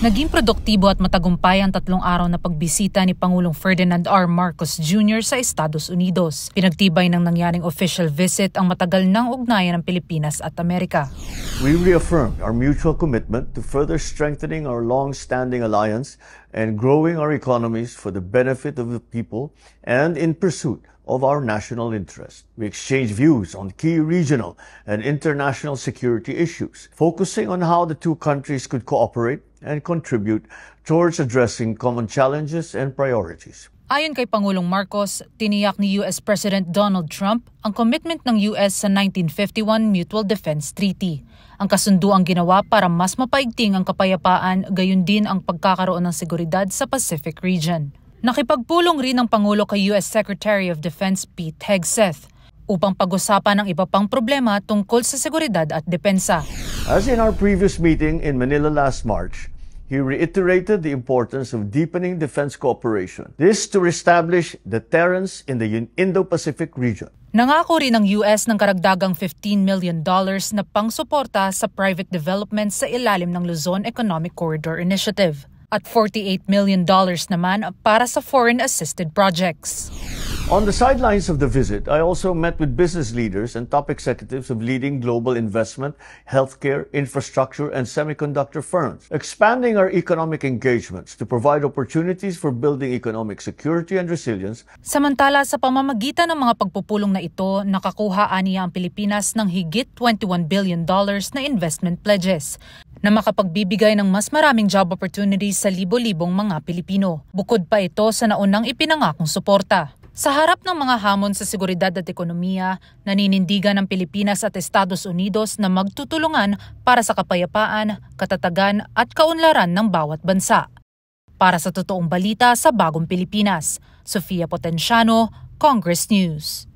Naging produktibo at matagumpay ang 3 araw na pagbisita ni Pangulong Ferdinand R. Marcos Jr. sa Estados Unidos. Pinagtibay ng nangyaring official visit ang matagal ng ugnayan ng Pilipinas at Amerika. We reaffirmed our mutual commitment to further strengthening our long-standing alliance and growing our economies for the benefit of the people and in pursuit of our national interest. We exchanged views on key regional and international security issues, focusing on how the two countries could cooperate and contribute towards addressing common challenges and priorities. Ayon kay Pangulong Marcos, tiniyak ni US President Donald Trump ang commitment ng US sa 1951 Mutual Defense Treaty. Ang kasunduang ginawa para mas mapaigting ang kapayapaan, gayon din ang pagkakaroon ng seguridad sa Pacific region. Nakipagpulong rin ang Pangulo kay US Secretary of Defense Pete Hegseth upang pag-usapan ang iba pang problema tungkol sa seguridad at depensa. As in our previous meeting in Manila last March, he reiterated the importance of deepening defense cooperation. This to establish deterrence in the Indo-Pacific region. Nangako rin ng US ng karagdagang $15 million na pangsuporta sa private development sa ilalim ng Luzon Economic Corridor Initiative at $48 million naman para sa foreign-assisted projects. On the sidelines of the visit, I also met with business leaders and top executives of leading global investment, healthcare, infrastructure, and semiconductor firms, expanding our economic engagements to provide opportunities for building economic security and resilience. Samantala, sa pamamagitan ng mga pagpupulong na ito, nakakuha aniya ang Pilipinas ng higit $21 billion na investment pledges na makapagbibigay ng mas maraming job opportunities sa libo-libong mga Pilipino. Bukod pa ito sa naunang ipinangakong suporta. Sa harap ng mga hamon sa seguridad at ekonomiya, naninindigan ng Pilipinas at Estados Unidos na magtutulungan para sa kapayapaan, katatagan at kaunlaran ng bawat bansa. Para sa totoong balita sa Bagong Pilipinas, Sofia Potenciano, Congress News.